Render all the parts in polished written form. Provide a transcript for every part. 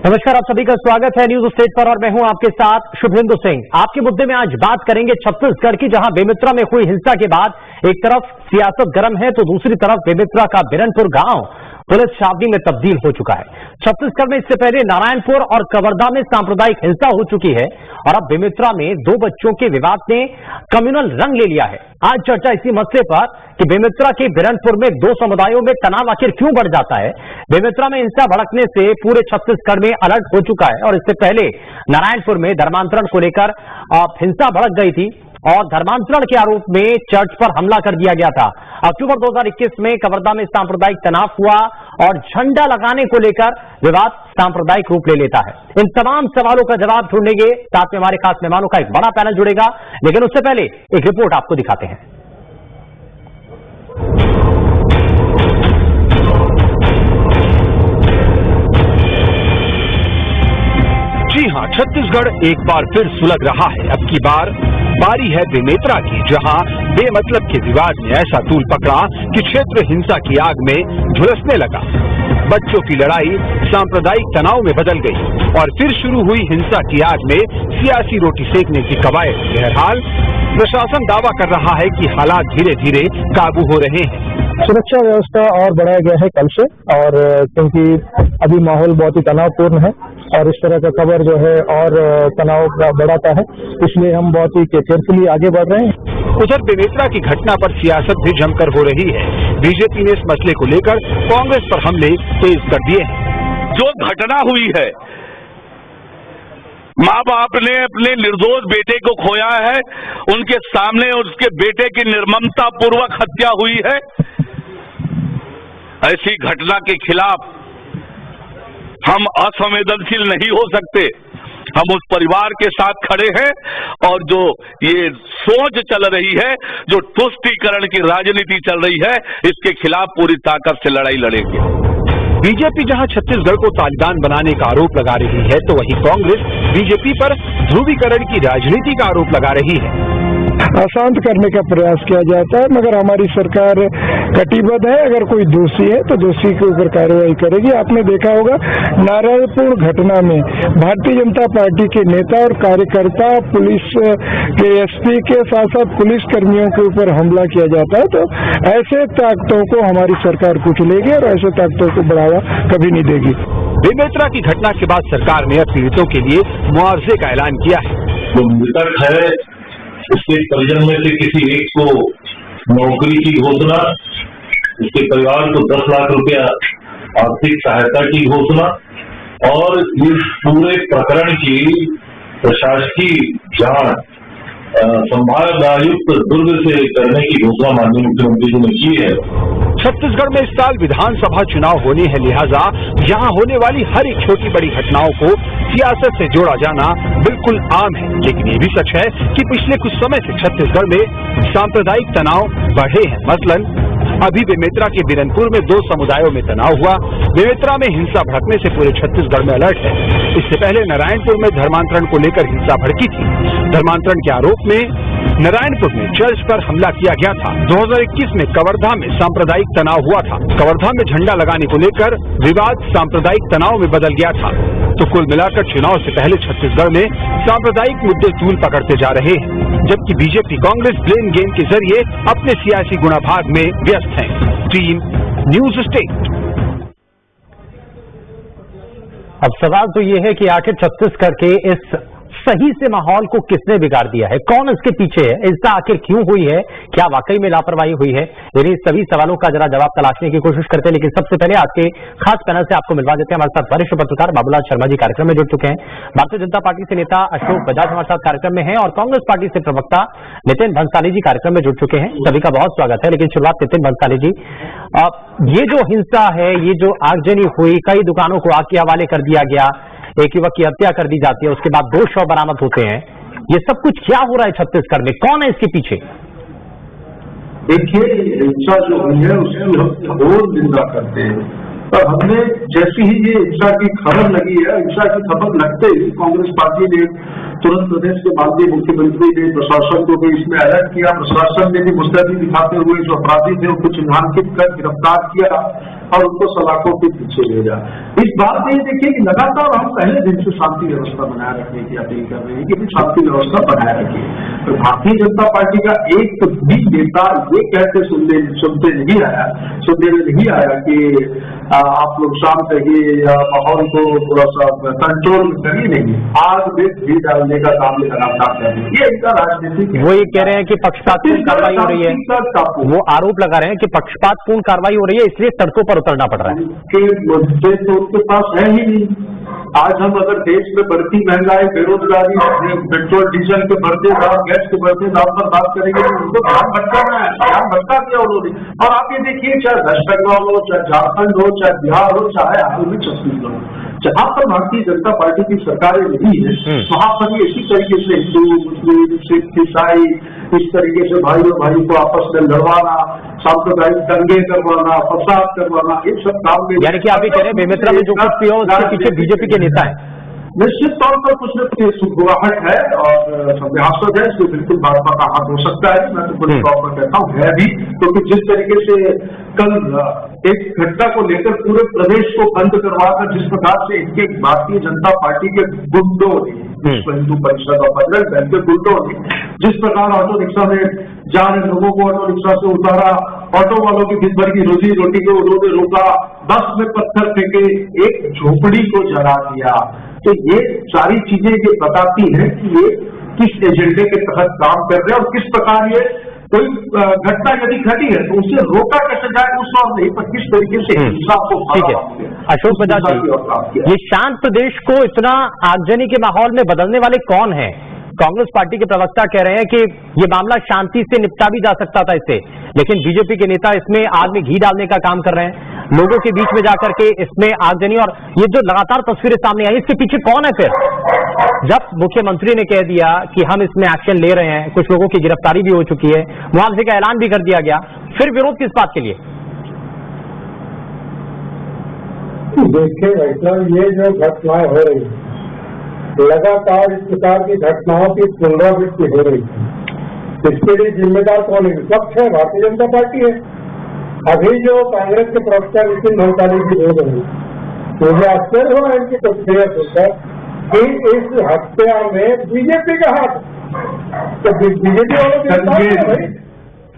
नमस्कार, आप सभी का स्वागत है न्यूज स्टेट पर और मैं हूं आपके साथ शुभेंदु सिंह। आपके मुद्दे में आज बात करेंगे छत्तीसगढ़ की, जहां बेमित्रा में हुई हिंसा के बाद एक तरफ सियासत गर्म है तो दूसरी तरफ बेमित्रा का बिरनपुर गांव पुलिस छावनी में तब्दील हो चुका है। छत्तीसगढ़ में इससे पहले नारायणपुर और कवर्धा में सांप्रदायिक हिंसा हो चुकी है और अब बेमित्रा में 2 बच्चों के विवाद ने कम्युनल रंग ले लिया है। आज चर्चा इसी मसले पर कि बेमित्रा के बिरनपुर में 2 समुदायों में तनाव आखिर क्यों बढ़ जाता है। बेमित्रा में हिंसा भड़कने से पूरे छत्तीसगढ़ में अलर्ट हो चुका है और इससे पहले नारायणपुर में धर्मांतरण को लेकर हिंसा भड़क गई थी और धर्मांतरण के आरोप में चर्च पर हमला कर दिया गया था। अक्टूबर 2021 में कवर्धा में सांप्रदायिक तनाव हुआ और झंडा लगाने को लेकर विवाद सांप्रदायिक रूप ले लेता है। इन तमाम सवालों का जवाब ढूंढेंगे, साथ में हमारे खास मेहमानों का एक बड़ा पैनल जुड़ेगा, लेकिन उससे पहले एक रिपोर्ट आपको दिखाते हैं। जी हां, छत्तीसगढ़ एक बार फिर सुलग रहा है। अब की बारी है बेमेतरा की, जहां बेमतलब के विवाद ने ऐसा तूल पकड़ा कि क्षेत्र हिंसा की आग में झुलसने लगा। बच्चों की लड़ाई सांप्रदायिक तनाव में बदल गई और फिर शुरू हुई हिंसा की आग में सियासी रोटी सेकने की कवायद। बहरहाल प्रशासन दावा कर रहा है कि हालात धीरे धीरे काबू हो रहे हैं। सुरक्षा व्यवस्था और बढ़ाया गया है कल से, और क्योंकि अभी माहौल बहुत ही तनावपूर्ण है और इस तरह का खबर जो है और तनाव बढ़ाता है, इसलिए हम बहुत ही केयरफुली आगे बढ़ रहे हैं। उधर बेमेतरा की घटना पर सियासत भी जमकर हो रही है। बीजेपी ने इस मसले को लेकर कांग्रेस पर हमले तेज कर दिए हैं। जो घटना हुई है, माँ बाप ने अपने निर्दोष बेटे को खोया है, उनके सामने उसके बेटे की निर्ममता पूर्वक हत्या हुई है। ऐसी घटना के खिलाफ हम असंवेदनशील नहीं हो सकते। हम उस परिवार के साथ खड़े हैं और जो ये सोच चल रही है, जो तुष्टीकरण की राजनीति चल रही है, इसके खिलाफ पूरी ताकत से लड़ाई लड़ेंगे। बीजेपी जहां छत्तीसगढ़ को तालिबान बनाने का आरोप लगा रही है, तो वहीं कांग्रेस बीजेपी पर ध्रुवीकरण की राजनीति का आरोप लगा रही है। अशांत करने का प्रयास किया जाता है, मगर हमारी सरकार कटिबद्ध है। अगर कोई दोषी है तो दोषी के ऊपर कार्रवाई करेगी। आपने देखा होगा नारायणपुर घटना में भारतीय जनता पार्टी के नेता और कार्यकर्ता, पुलिस के एसपी के साथ साथ पुलिस कर्मियों के ऊपर हमला किया जाता है। तो ऐसे ताकतों को हमारी सरकार कुचलेगी और ऐसे ताकतों को बढ़ावा कभी नहीं देगी। बेमेतरा की घटना के बाद सरकार ने पीड़ितों के लिए मुआवजे का ऐलान किया है। जो मृतक है उसके परिजन में से किसी एक को नौकरी की घोषणा, उसके परिवार को 10 लाख रुपया आर्थिक सहायता की घोषणा और इस पूरे प्रकरण की प्रशासकीय जांच संभाग आयुक्त दुर्ग से करने की घोषणा माननीय मुख्यमंत्री जी ने की है। छत्तीसगढ़ में इस साल विधानसभा चुनाव होने हैं, लिहाजा यहाँ होने वाली हर एक छोटी बड़ी घटनाओं को सियासत से जोड़ा जाना बिल्कुल आम है। लेकिन ये भी सच है कि पिछले कुछ समय से छत्तीसगढ़ में सांप्रदायिक तनाव बढ़े हैं। मसलन अभी बेमेतरा के बिरनपुर में 2 समुदायों में तनाव हुआ। बेमेतरा में हिंसा भड़कने से पूरे छत्तीसगढ़ में अलर्ट है। इससे पहले नारायणपुर में धर्मांतरण को लेकर हिंसा भड़की थी। धर्मांतरण के आरोप में नारायणपुर में चर्च पर हमला किया गया था। 2021 में कवर्धा में सांप्रदायिक तनाव हुआ था। कवर्धा में झंडा लगाने को लेकर विवाद सांप्रदायिक तनाव में बदल गया था। तो कुल मिलाकर चुनाव से पहले छत्तीसगढ़ में सांप्रदायिक मुद्दे तूल पकड़ते जा रहे हैं, जबकि बीजेपी कांग्रेस ब्लेम गेम के जरिए अपने सियासी गुणाभाग में व्यस्त है। Team news state. अब सवाल तो ये है कि आखिर छत्तीसगढ़ के इस सही से माहौल को किसने बिगाड़ दिया है, कौन इसके पीछे है, ऐसा आखिर क्यों हुई है, क्या वाकई में लापरवाही हुई है। यानी सभी सवालों का जरा जवाब तलाशने की कोशिश करते हैं। लेकिन सबसे पहले आज के खास पैनल से आपको मिलवा देते हैं। हमारे साथ वरिष्ठ पत्रकार बाबूलाल शर्मा जी कार्यक्रम में जुड़ चुके हैं। भारतीय जनता पार्टी से नेता अशोक बजाज हमारे साथ कार्यक्रम में है और कांग्रेस पार्टी से प्रवक्ता नितिन भंसाली जी कार्यक्रम में जुड़ चुके हैं। सभी का बहुत स्वागत है। लेकिन शुरुआत नितिन भंसाली जी, ये जो हिंसा है, ये जो आगजनी हुई, कई दुकानों को आग के हवाले कर दिया गया, एक युवक की हत्या कर दी जाती है, उसके बाद 2 शव बरामद होते हैं, ये सब कुछ क्या हो रहा है छत्तीसगढ़ में, कौन है इसके पीछे? देखिए, हिंसा जो हुई है उसकी हम घोर निंदा करते हैं और हमने जैसी ही ये हिंसा की खबर लगी है, हिंसा की खबर लगते ही कांग्रेस पार्टी ने तुरंत प्रदेश के माननीय मुख्यमंत्री ने प्रशासन को भी इसमें अलर्ट किया। प्रशासन ने भी मुस्तैदी दिखाते हुए जो अपराधी थे उनको चिन्हांकित कर गिरफ्तार किया और उनको सलाखों के पीछे भेजा। इस बात में देखिए कि लगातार हम पहले दिन से शांति व्यवस्था बनाए रखने की अपील कर रहे हैं कि शांति व्यवस्था बनाए रखिए। तो भारतीय जनता पार्टी का एक भी नेता ये कहते सुनते नहीं आया कि आप लोग शांत रहिए या माहौल को थोड़ा सा कंट्रोल करिए। नहीं, आग में घी डालने का काम लगातार कर रहे हैं। ये इनका राजनीतिक, वो ये कह रहे हैं कि पक्षपातपूर्ण कार्रवाई हो रही है, वो आरोप लगा रहे हैं कि पक्षपातपूर्ण कार्रवाई हो रही है, इसलिए सड़कों पर उतरना पड़ रहा है। उनके मुद्दे तो उनके पास है ही नहीं। आज हम अगर देश में बढ़ती महंगाई, बेरोजगारी, पेट्रोल डीजल के बढ़ते दाम, गैस के बढ़ते दाम पर बात करेंगे तो उनको ध्यान भटकाना है, ध्यान भटका दिया उन्होंने। और आप ये देखिए, चाहे वेस्ट बंगाल हो, चाहे झारखंड हो, चाहे बिहार हो, चाहे हाल में छत्तीसगढ़ हो, जहां पर भारतीय जनता पार्टी की सरकारें नहीं है वहां पर भी इसी तरीके से हिंदू, मुस्लिम, सिख, ईसाई इस तरीके से भाई और भाई को आपस में लड़वाना, सांप्रदायिक दंगे करवाना, फसाद करवाना, इन सब काम में, यानी कि आप ये कह रहे हैं बेमेतरा में जो कुछ भी हो उसके पीछे बीजेपी के नेता है। निश्चित तौर पर कुछ न कुछ सुगवाहट है और संदेहास्पद है। इसमें बिल्कुल भाजपा का हाथ हो सकता है, मैं तो खुले तौर पर कहता हूँ है भी, क्योंकि जिस तरीके से कल एक घटना को लेकर पूरे प्रदेश को बंद करवाकर जिस प्रकार से इनके भारतीय जनता पार्टी के गुंडों ने, विश्व हिंदू परिषद और बजरंग दल के गुंडों ने जिस प्रकार ऑटो रिक्शा में जा रहे लोगों को ऑटो रिक्शा से उतारा, ऑटो वालों की दिन भर की रोजी रोटी को उन्होंने रोका, बस में पत्थर फेंके, एक झोपड़ी को जला दिया। तो ये सारी चीजें ये बताती हैं कि ये किस एजेंडे के तहत काम कर रहे हैं और किस प्रकार ये कोई घटना यदि घटी है तो उसे रोका कैसे जाए उस और नहीं, पर किस तरीके से हिंसा को। ठीक है अशोक बजाज जी, ये शांत प्रदेश को इतना आगजनी के माहौल में बदलने वाले कौन हैं? कांग्रेस पार्टी के प्रवक्ता कह रहे हैं कि ये मामला शांति से निपटा भी जा सकता था इससे, लेकिन बीजेपी के नेता इसमें आग में घी डालने का काम कर रहे हैं, लोगों के बीच में जाकर के इसमें आगजनी। और ये जो लगातार तस्वीरें सामने आई, इसके पीछे कौन है फिर? जब मुख्यमंत्री ने कह दिया कि हम इसमें एक्शन ले रहे हैं, कुछ लोगों की गिरफ्तारी भी हो चुकी है, मुआवजे का ऐलान भी कर दिया गया, फिर विरोध किस बात के लिए? देखिए वैष्णव, ये जो घटनाएं हो रही है लगातार, इस प्रकार की घटनाओं की पुनरावृत्ति हो रही है, इसके लिए जिम्मेदार कौन है? विपक्ष है, भारतीय जनता पार्टी है। अभी जो कांग्रेस के प्रवक्ता नितिन भंसाली जी बोल रहे हैं, मुझे आश्चर्य हुआ इनकी तस्वीरें सुनकर कि इस हत्या में बीजेपी का हाथ, तो बीजेपी वालों के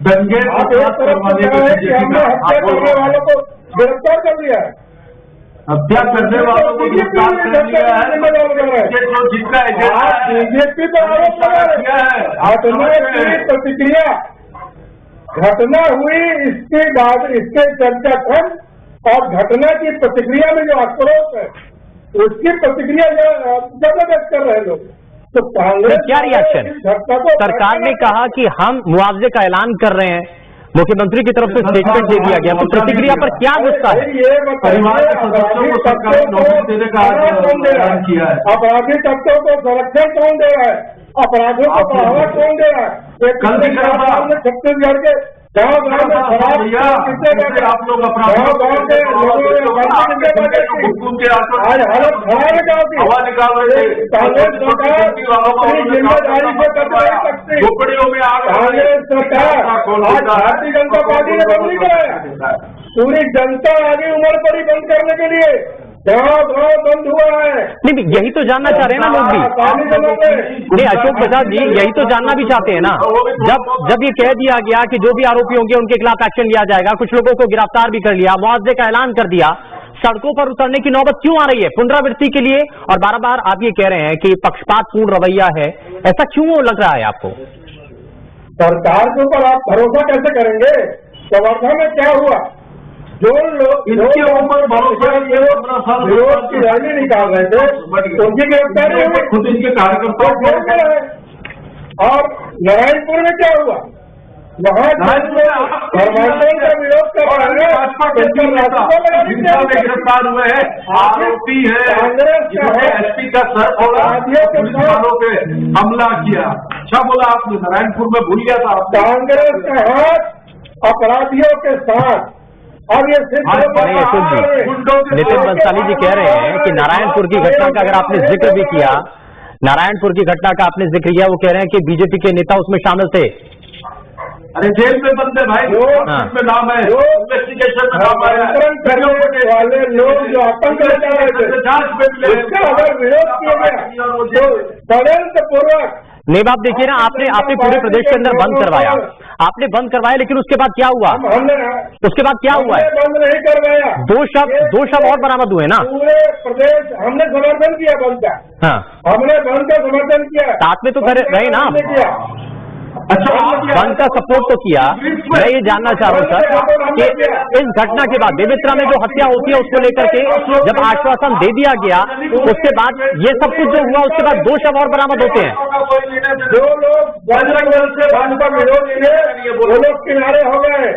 दंगे आप एक तरफ कह रहे हैं कि हमने हत्या करने वालों को गिरफ्तार कर दिया है, हत्या करने वालों को गिरफ्तार कर लिया है, जो जिसका बीजेपी पर आरोप लगा रहे हैं। घटना की प्रतिक्रिया, घटना हुई इसके बाद इसके चर्चा कम, और घटना की प्रतिक्रिया में जो आक्रोश है उसकी प्रतिक्रिया ज्यादा व्यक्त कर रहे हैं लोग। तो कांग्रेस क्या रिएक्शन? सरकार ने कहा कि हम मुआवजे का ऐलान कर रहे हैं, मुख्यमंत्री की तरफ से स्टेटमेंट दे दिया गया, तो प्रतिक्रिया पर क्या गुस्सा है? परिवार के सदस्यों को सरकारी नौकरी देने का ऐलान किया है। अपराधी तत्वों को संरक्षण कौन दे रहा है? अपराधों को बढ़ावा कौन दे रहा है? छत्तीसगढ़ के गाँव गाँव में आप लोग अपराधों आज हालत खराब है गाँव की, हवा निकाल रहे थे, कांग्रेस सरकार जिम्मेदारी से कर नहीं सकती। झोपड़ियों में कांग्रेस सरकार आज भारतीय जनता पार्टी ने बंद नहीं कराया, पूरी जनता आगे उमड़ पड़ी बंद करने के लिए, गाँव बंद हुआ है। नहीं, यही तो जानना चाह रहे हैं ना लोग भी। नहीं अशोक प्रसाद जी, यही तो जानना भी चाहते हैं ना। जब ये कह दिया गया कि जो भी आरोपी होंगे उनके खिलाफ एक्शन लिया जाएगा, कुछ लोगों को गिरफ्तार भी कर लिया, मुआवजे का ऐलान कर दिया, सड़कों पर उतरने की नौबत क्यों आ रही है पुनरावृत्ति के लिए? और बार बार आप ये कह रहे हैं कि पक्षपातपूर्ण रवैया है, ऐसा क्यों लग रहा है आपको? सरकार के ऊपर आप भरोसा कैसे करेंगे? वर्धा में क्या हुआ? जो लोग इनके ऊपर विरोध की रैली निकाल रहे थे उनकी गिरफ्तारी हुई, खुद इनके कार्यकर्ता। और नारायणपुर में क्या हुआ? वहाँ धर्मांतरण का विरोध कर रहे हैं, गिरफ्तार हुए हैं, आरोपी है कांग्रेस एसपी का सर पुलिस पे हमला किया। अच्छा बोला आपने, नारायणपुर में भूल गया था। कांग्रेस का हाथ अपराधियों के साथ। अब ये नितिन बंसाली जी कह रहे हैं कि नारायणपुर की घटना का अगर आपने जिक्र भी किया, नारायणपुर की घटना का आपने जिक्र किया, वो कह रहे हैं कि बीजेपी के नेता उसमें शामिल थे। अरे जेल में बंद है भाई, में नाम है, इन्वेस्टिगेशन में नाम आया, करने वाले लोग जो आतंक रचा रहे थे, जांच में उसका अगर विरोध किया गया तो षड्यंत्रपूर्वक। नहीं, आप देखिए ना, आपने पूरे प्रदेश के अंदर बंद करवाया, आपने बंद करवाया, लेकिन उसके बाद क्या हुआ? उसके बाद क्या हुआ है? बंद नहीं करवाया, दो शव और बरामद हुए ना। पूरे प्रदेश हमने समर्थन किया बंद का। हाँ, हमने बंद का समर्थन किया, साथ में तो रहे ना। अच्छा, बंद का सपोर्ट तो किया। मैं ये जानना चाह रहा हूँ सर कि इस घटना के बाद बेमित्रा में जो हत्या होती है उसको लेकर के जब आश्वासन दे दिया गया, उसके बाद ये सब कुछ जो हुआ, उसके बाद 2 शव और बरामद होते हैं। जो लोग बजरंग दल से भाजपा विरोधी थे वो लोग किनारे हो गए,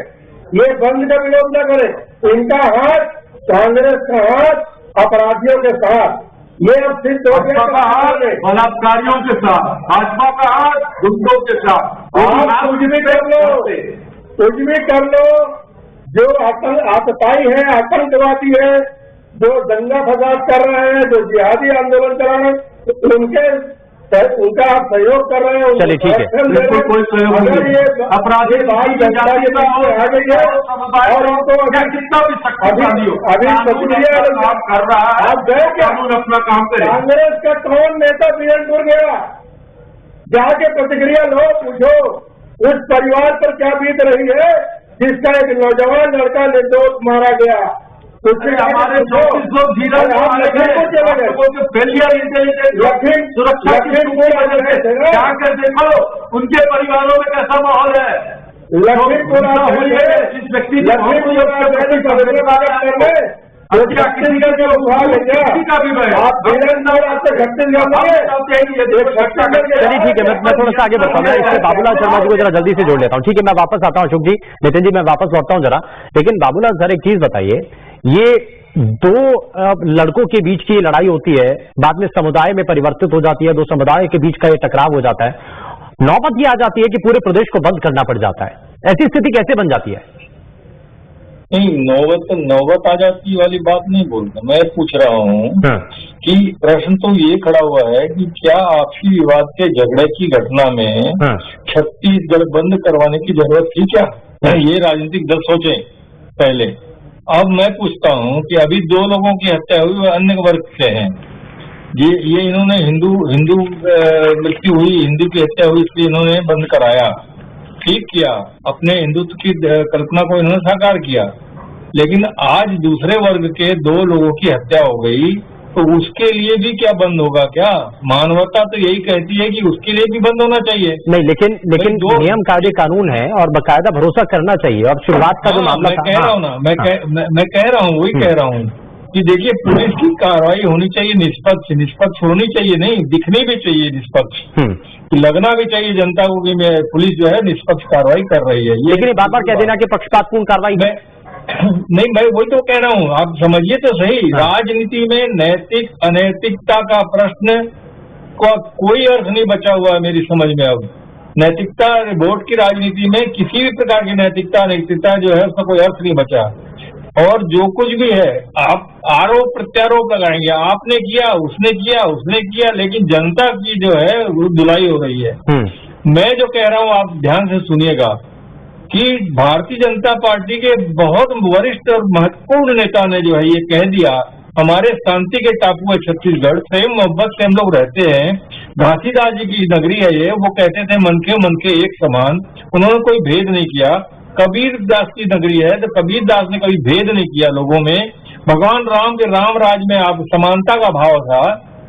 ये बंद का विरोध न करे। इनका हाथ कांग्रेस का हाथ अपराधियों के साथ, ये अब सिद्ध हो भाजपा का हाथ बलात्कारियों के साथ, भाजपा का हाथ गुंडों के साथ। कुछ भी कर लो, कुछ भी कर लो, जो आतताई है, आतंकवादी है, जो दंगा फसाद कर रहे हैं, जो जिहादी आंदोलन कर रहे हैं, उनका आप सहयोग कर रहे हैं। चलिए ठीक है, बिल्कुल कोई सहयोग नहीं। अपराधी भाई जनता के आ गई है और उनको अगर कितना भी शक्तिशाली हो, अभी सक्रिय कर रहा है, आप गए क्या? अपना काम करें। कांग्रेस का कौन नेता बीरनपुर गया? जाके प्रतिक्रिया लो, पूछो उस परिवार पर क्या बीत रही है जिसका एक नौजवान लड़का निर्दोष मारा गया। हमारे 24 लोग धीरज फेलियर इंटेलिजेंस सुरक्षा की वजह से जाकर देखो उनके परिवारों में कैसा माहौल है। लखीमपुर हुई है, जिस व्यक्ति चलिए ठीक है, मैं थोड़ा सा आगे बढ़ता हूँ। मैं इससे बाबूलाल शर्मा जी को जरा जल्दी से जोड़ लेता हूँ। ठीक है, मैं वापस आता हूँ। अशोक जी, नितिन जी, मैं वापस लौटता हूँ जरा। लेकिन बाबूलाल सर, एक चीज बताइए, ये 2 लड़कों के बीच की लड़ाई होती है, बाद में समुदाय में परिवर्तित हो जाती है, 2 समुदाय के बीच का ये टकराव हो जाता है, नौबत ये आ जाती है कि पूरे प्रदेश को बंद करना पड़ जाता है। ऐसी स्थिति कैसे बन जाती है? नहीं, नौबत आ जाती वाली बात नहीं बोलता, मैं पूछ रहा हूँ कि प्रश्न तो ये खड़ा हुआ है कि क्या आपसी विवाद के झगड़े की घटना में छत्तीसगढ़ बंद करवाने की जरूरत थी क्या? ये राजनीतिक दल सोचे पहले। अब मैं पूछता हूँ कि अभी 2 लोगों की हत्या हुई, वो अन्य वर्ग से हैं। ये इन्होंने हिंदू मृत्यु हुई, हिंदू की हत्या हुई, इसलिए इन्होंने बंद कराया, ठीक किया, अपने हिंदुत्व की कल्पना को इन्होंने साकार किया। लेकिन आज दूसरे वर्ग के 2 लोगों की हत्या हो गई, तो उसके लिए भी क्या बंद होगा क्या? मानवता तो यही कहती है कि उसके लिए भी बंद होना चाहिए। नहीं, लेकिन नियम कायदे कानून है और बाकायदा भरोसा करना चाहिए। और शुरुआत का जो मामला मैं कह रहा हूँ ना, मैं कह रहा हूँ, वही कह रहा हूँ कि देखिए, पुलिस की कार्रवाई होनी चाहिए निष्पक्ष होनी चाहिए, नहीं दिखनी भी चाहिए निष्पक्ष, लगना भी चाहिए जनता को कि पुलिस जो है निष्पक्ष कार्रवाई कर रही है। लेकिन बार बार कह देना कि पक्षपातपूर्ण कार्रवाई है, नहीं, मैं वही तो कह रहा हूँ, आप समझिए तो सही। राजनीति में नैतिक अनैतिकता का प्रश्न का कोई अर्थ नहीं बचा हुआ है मेरी समझ में। अब नैतिकता, वोट की राजनीति में किसी भी प्रकार की नैतिकता अनैतिकता जो है उसका कोई अर्थ नहीं बचा। और जो कुछ भी है, आप आरोप प्रत्यारोप लगाएंगे, आपने किया, उसने किया, लेकिन जनता की जो है वो धुलाई हो रही है। मैं जो कह रहा हूँ, आप ध्यान से सुनिएगा कि भारतीय जनता पार्टी के बहुत वरिष्ठ और महत्वपूर्ण नेता ने जो है ये कह दिया, हमारे शांति के टापू है छत्तीसगढ़, प्रेम मोहब्बत से हम लोग रहते हैं, घासीदास जी की नगरी है ये, वो कहते थे मन के एक समान, उन्होंने कोई भेद नहीं किया। कबीर दास की नगरी है, तो कबीर दास ने कभी भेद नहीं किया लोगों में। भगवान राम के राम राज में आप समानता का भाव था।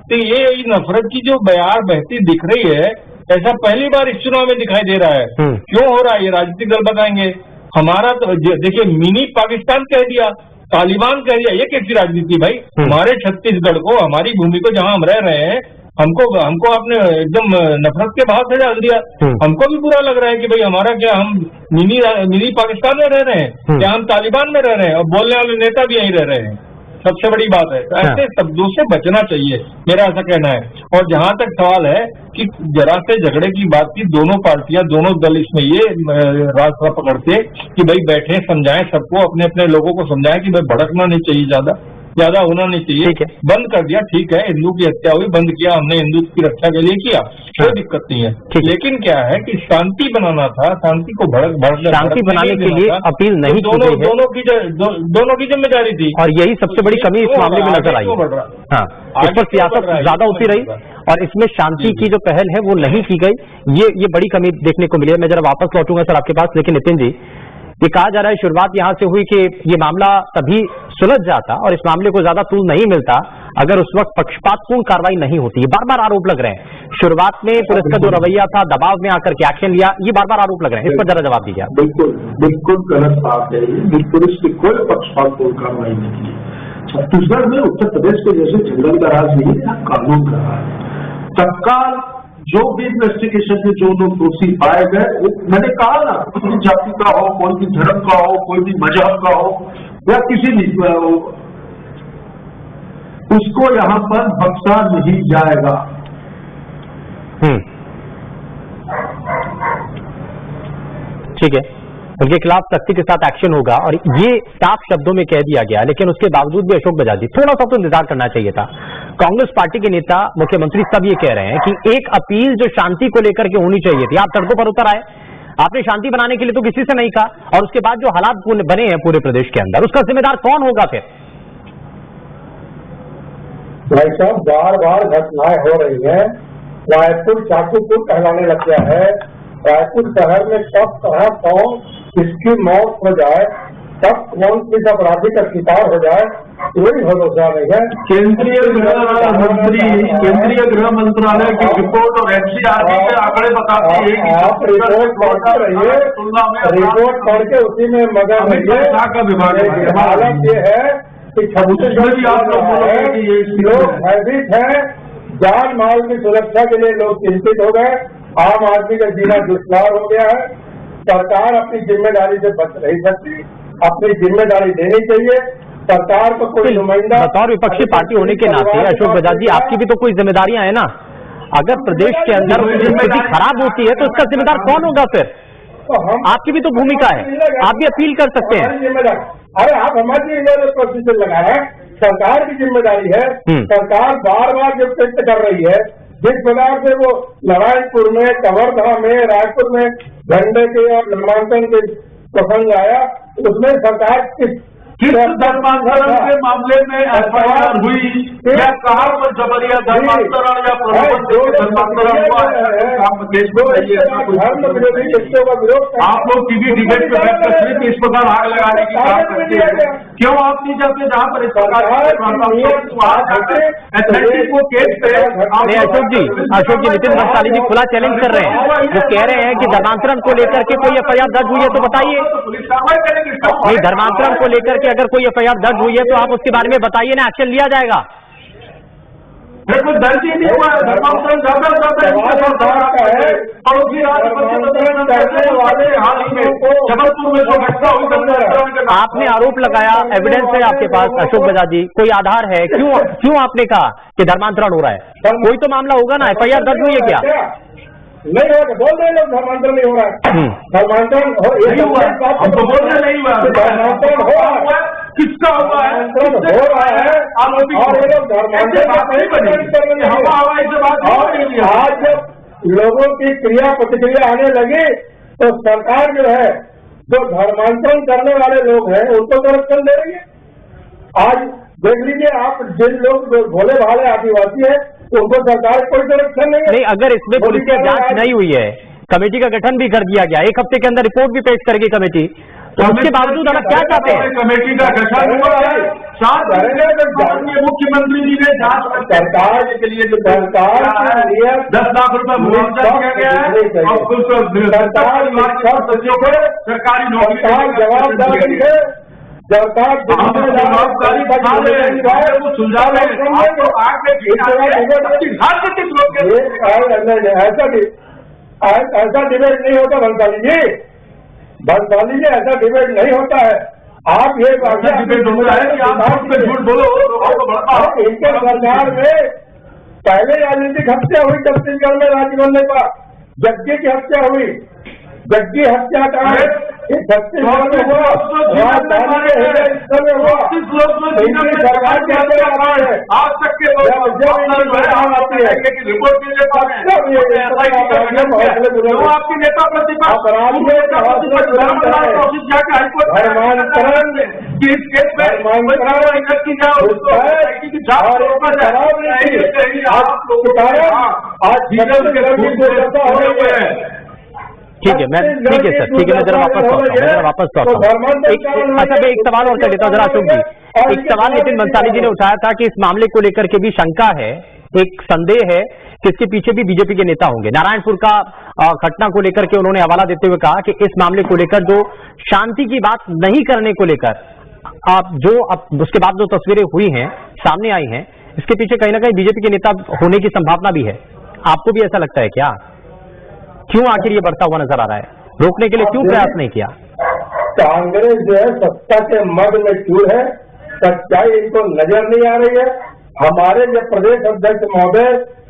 तो ये नफरत की जो बयार बहती दिख रही है, ऐसा पहली बार इस चुनाव में दिखाई दे रहा है। क्यों हो रहा है ये राजनीतिक दल बताएंगे। हमारा तो देखिए, मिनी पाकिस्तान कह दिया, तालिबान कह दिया, ये कैसी राजनीति भाई? हमारे छत्तीसगढ़ को, हमारी भूमि को, जहां हम रह रहे हैं, हमको आपने एकदम नफरत के भाव से डाल दिया। हमको भी बुरा लग रहा है कि भाई हमारा क्या, हम मिनी पाकिस्तान में रह रहे हैं, क्या हम तालिबान में रह रहे हैं, और बोलने वाले नेता भी यहीं रह रहे हैं। सबसे बड़ी बात है, तो ऐसे शब्दों से बचना चाहिए, मेरा ऐसा कहना है। और जहां तक सवाल है कि जरा से झगड़े की बात की, दोनों पार्टियां, दोनों दल इसमें ये रास्ता पकड़ते कि भाई बैठे, समझाएं सबको, अपने अपने लोगों को समझाएं कि भाई भड़कना नहीं चाहिए ज्यादा। ज्यादा होना नहीं चाहिए। ठीक है। बंद कर दिया, ठीक है, हिंदू की हत्या हुई, बंद किया हमने, हिंदू की रक्षा के लिए किया, कोई दिक्कत नहीं है। ठीक है। लेकिन क्या है कि शांति बनाना था, शांति को शांति बनाने के लिए अपील नहीं की गई है। दोनों की जिम्मेदारी थी, और यही सबसे बड़ी कमी इस मामले में नजर आई। हाँ, इस पर सियासत ज्यादा होती रही और इसमें शांति की जो पहल है वो नहीं की गई। ये बड़ी कमी देखने को मिली है। मैं जरा वापस लौटूंगा सर आपके पास, लेकिन नितिन जी, ये कहा जा रहा है शुरुआत यहां से हुई कि ये मामला तभी सुलझ जाता और इस मामले को ज्यादा तूल नहीं मिलता अगर उस वक्त पक्षपातपूर्ण कार्रवाई नहीं होती। ये बार बार आरोप लग रहे हैं। शुरुआत में पुलिस का जो रवैया था, दबाव में आकर के एक्शन लिया, ये बार बार आरोप लग रहे हैं। इस पर जरा जवाब दीजिए। बिल्कुल गलत बात है। पुलिस की कोई पक्षपातपूर्ण कार्रवाई नहीं की। छत्तीसगढ़ में उत्तर प्रदेश के जैसे जंगल का राज नहीं है, कानून का राज। तत्काल जो भी इन्वेस्टिगेशन में जो लोग दोषी पाए गए, मैंने कहा ना, कोई भी जाति का हो, कोई भी धर्म का हो, कोई भी मजहब का हो या किसी भी हो, उसको यहां पर बख्शा नहीं जाएगा। ठीक है, उनके खिलाफ सख्ती के साथ एक्शन होगा और ये साफ शब्दों में कह दिया गया। लेकिन उसके बावजूद भी अशोक बजाज जी, थोड़ा सा तो इंतजार करना चाहिए था। कांग्रेस पार्टी के नेता, मुख्यमंत्री सब ये कह रहे हैं कि एक अपील जो शांति को लेकर के होनी चाहिए थी, आप सड़कों पर उतर आए, आपने शांति बनाने के लिए तो किसी से नहीं कहा, और उसके बाद जो हालात बने हैं पूरे प्रदेश के अंदर, उसका जिम्मेदार कौन होगा फिर? भाई साहब, बार बार घटनाएं हो रही हैं। रायपुर चाकूपुर कहलाने लग गया है। रायपुर शहर में कब कहाँ कौन किसकी मौत हो जाए, कब कौन किस अपराधी का शिकार हो जाए, कोई भरोसा नहीं है। केंद्रीय गृह मंत्रालय की रिपोर्ट और एनसीआरबी के आंकड़े बताते हैं कि आप रिपोर्ट पढ़ते रहिए, रिपोर्ट पढ़ के उसी में मगन रहिए। हालत ये है कि छत्तीसगढ़ लोग भयभीत हैं, जान माल की सुरक्षा के लिए लोग चिंतित हो गए, आम आदमी का जीना दुश्वार हो गया है। सरकार अपनी जिम्मेदारी से बच नहीं सकती, अपनी जिम्मेदारी देनी चाहिए। सरकार को कोई नुमाइंदा, बतौर विपक्षी पार्टी होने के नाते अशोक बजाज जी, आपकी भी तो कोई जिम्मेदारियां हैं ना। अगर प्रदेश के अंदर स्थिति खराब होती है तो इसका जिम्मेदार कौन होगा फिर? तो हम, आपकी भी तो भूमिका है, आप भी अपील कर सकते हैं। अरे आप हमारी प्रोसीजर लगाए, सरकार की जिम्मेदारी है। सरकार बार बार जो व्यक्त कर रही है, जिस प्रकार से वो नारायणपुर में, कवर्धा में, रायपुर में झंडे के और नामांकन के प्रसंग आया, उसमें सरकार किस धर्मांतरण के मामले में एफआईआर हुई या कहा पर जबरिया धर्मांतरण या धर्मांतरण हुआ आप लोग टीवी डिबेट पे बैठ कर सिर्फ इस प्रकार आग लगाने की बात करते हैं। क्यों आप नहीं जाते जहाँ पर इस प्रकार को केस पे? अशोक जी, नितिन वंशाली जी खुला चैलेंज कर रहे हैं, जो कह रहे हैं कि धर्मांतरण को लेकर के कोई एफआईआर दर्ज हुई है तो बताइए। पुलिस कार्रवाई करेगी। नहीं, धर्मांतरण को लेकर के अगर कोई एफआईआर दर्ज हुई है तो आप उसके बारे में बताइए ना, एक्शन लिया जाएगा। कुछ दर्ज ही नहीं हुआ है। धर्मांतरण ज्यादा है। पड़ोसी राज्य वाले हाल ही में जबलपुर में जो घटना हुई, आपने आरोप लगाया, एविडेंस है आपके पास अशोक बजाज जी, कोई आधार है? क्यों आपने कहा कि धर्मांतरण हो रहा है? कोई तो मामला होगा ना, एफआईआर दर्ज हुई है क्या? नहीं हो, बोल रहे लोग धर्मांतरण नहीं हो रहा है। धर्मांतरण नहीं हुआ है, हम तो बोल रहे नहीं हुआ। धर्मांतरण हो रहा है, किसका हुआ है? हो रहा है, और ये लोग धर्मांतरण हवा हवाई से बात नहीं। आज जब लोगों की क्रिया प्रतिक्रिया आने लगी तो सरकार जो है, जो धर्मांतरण करने वाले लोग हैं उनको संरक्षण दे रही है। आज देख लीजिए आप, जिन लोग भोले भाले आदिवासी हैं उनको सरकार कोई संरक्षण नहीं है। नहीं, अगर इसमें पुलिस की जांच नहीं हुई है, कमेटी का गठन भी कर दिया गया, एक हफ्ते के अंदर रिपोर्ट भी पेश करेगी कमेटी, तो उसके बावजूद हम क्या चाहते हैं? कमेटी का गठन हुआ है, साथ माननीय मुख्यमंत्री जी ने जांच सरकार के लिए जो सरकार 10 लाख रुपए मुआवजा दिया गया है और सरकार सचिवों को सरकारी नौकरी जवाबदारी है। सरकार जवाबदारी ऐसा डिबेट नहीं होता भंसाली जी, भंसाली जी, ऐसा डिबेट नहीं होता है। आप ये डिबेट होता है कि आप झूठ बोलो। इनके सरकार में पहले राजनीतिक हत्या हुई छत्तीसगढ़ में, राज्य बनने पर जग्गी की हत्या हुई। जग्गी हत्याकांड छत्तीसगढ़ में हुआ, राजधानी के हृदय स्थल में हुआ, इनकी सरकार के अंदर आती है, आज तक के जब इनकी सरकार आती है रिपोर्ट के लिए आपके नेता प्रतिपक्ष धर्मांतरण की इस केस में की ठीक है, मैं ठीक है सर, ठीक है, मैं जरा वापस लौटता हूँ। अच्छा, मैं एक सवाल और कर लेता हूँ जरा अशोक जी। एक सवाल नितिन बंसाली जी ने उठाया था कि इस मामले को लेकर के भी शंका है, एक संदेह है कि इसके पीछे भी बीजेपी के नेता होंगे। नारायणपुर का घटना को लेकर के उन्होंने हवाला देते हुए कहा कि इस मामले को लेकर जो शांति की बात नहीं करने को लेकर उसके बाद जो तस्वीरें हुई हैं, सामने आई हैं, इसके पीछे कहीं ना कहीं बीजेपी के नेता होने की संभावना भी है। आपको भी ऐसा लगता है क्या? क्यों आखिर ये बढ़ता हुआ नजर आ रहा है? रोकने के लिए क्यों प्रयास नहीं किया? कांग्रेस जो है सत्ता के मद में चूर है, सच्चाई इनको नजर नहीं आ रही है। हमारे जब प्रदेश अध्यक्ष महोदय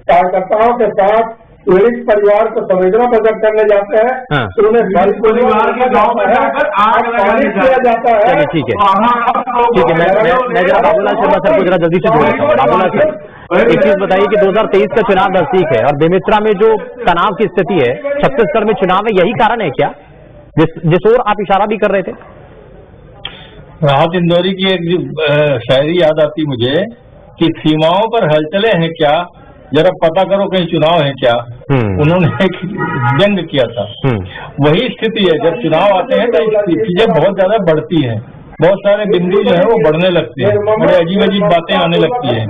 कार्यकर्ताओं के साथ पीड़ित परिवार को संवेदना प्रकट करने जाते हैं तो उन्हें परिवार के गांव में जाकर आग किया जाता है। ठीक है, ठीक है, मैं जरा बाबूलाल शर्मा सर को जरा जल्दी से जोड़ देता हूँ। बाबूलाल सर, एक चीज बताइए कि 2023 का चुनाव नजदीक है और बेमित्रा में जो तनाव की स्थिति है, छत्तीसगढ़ में चुनाव है, यही कारण है क्या जिस ओर आप इशारा भी कर रहे थे? राहत इंदौरी की एक शायरी याद आती मुझे कि सीमाओं पर हलचलें हैं क्या, जरा पता करो कहीं चुनाव है क्या। उन्होंने एक व्यंग किया था। वही स्थिति है, जब चुनाव आते हैं तो चीजें बहुत ज्यादा बढ़ती हैं, बहुत सारे बिंदु जो है वो बढ़ने लगते हैं, बड़े अजीब अजीब बातें आने लगती हैं।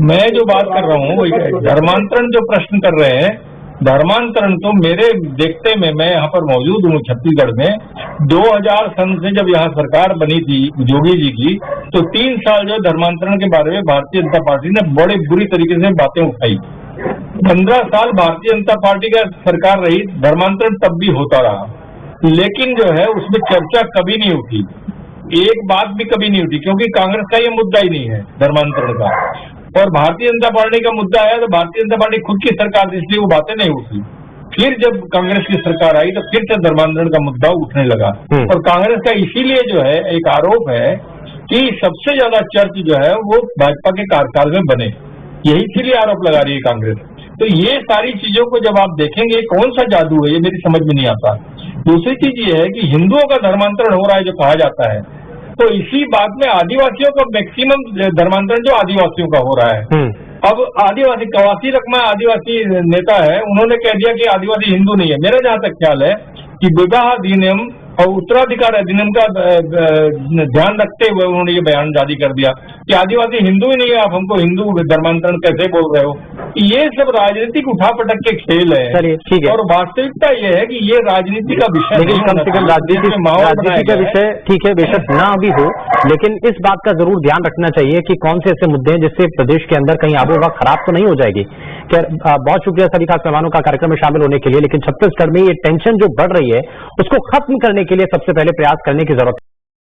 मैं जो बात कर रहा हूँ वही धर्मांतरण जो प्रश्न कर रहे हैं, धर्मांतरण तो मेरे देखते में, मैं यहाँ पर मौजूद हूँ छत्तीसगढ़ में, 2000 सन से जब यहाँ सरकार बनी थी जोगी जी की, तो 3 साल जो धर्मांतरण के बारे में भारतीय जनता पार्टी ने बड़े बुरी तरीके से बातें उठाई। 15 साल भारतीय जनता पार्टी का सरकार रही, धर्मांतरण तब भी होता रहा, लेकिन जो है उसमें चर्चा कभी नहीं उठी, एक बात भी कभी नहीं उठी, क्योंकि कांग्रेस का ये मुद्दा ही नहीं है धर्मांतरण का। और भारतीय जनता पार्टी का मुद्दा आया तो भारतीय जनता पार्टी खुद की सरकार थी, इसलिए वो बातें नहीं उठी। फिर जब कांग्रेस की सरकार आई तो फिर से धर्मांतरण का मुद्दा उठने लगा। और कांग्रेस का इसीलिए जो है एक आरोप है कि सबसे ज्यादा चर्च जो है वो भाजपा के कार्यकाल में बने, यही इसीलिए आरोप लगा रही है कांग्रेस। तो ये सारी चीजों को जब आप देखेंगे कौन सा जादू है, ये मेरी समझ में नहीं आता। दूसरी चीज ये है कि हिंदुओं का धर्मांतरण हो रहा है जो कहा जाता है, तो इसी बात में आदिवासियों का मैक्सिमम धर्मांतरण जो आदिवासियों का हो रहा है। अब आदिवासी कवासी रकमा आदिवासी नेता है, उन्होंने कह दिया कि आदिवासी हिंदू नहीं है। मेरा जहां तक ख्याल है कि विवाह अधिनियम और उत्तराधिकार अधिनियम का ध्यान रखते हुए उन्होंने ये बयान जारी कर दिया कि आदिवासी हिंदू ही नहीं है, आप हमको हिंदू धर्मांतरण कैसे बोल रहे हो। ये सब राजनीतिक उठापटक के खेल है। चलिए ठीक है, और वास्तविकता ये है कि ये राजनीति का विषय, लेकिन कम से कम राजनीति का विषय ठीक है, बेशक ना भी हो, लेकिन इस बात का जरूर ध्यान रखना चाहिए कि कौन से ऐसे मुद्दे हैं जिससे प्रदेश के अंदर कहीं आबोहवा खराब तो नहीं हो जाएगी। बहुत शुक्रिया सभी खास मेहमानों का कार्यक्रम में शामिल होने के लिए, लेकिन छत्तीसगढ़ में ये टेंशन जो बढ़ रही है उसको खत्म करने के लिए सबसे पहले प्रयास करने की जरूरत है।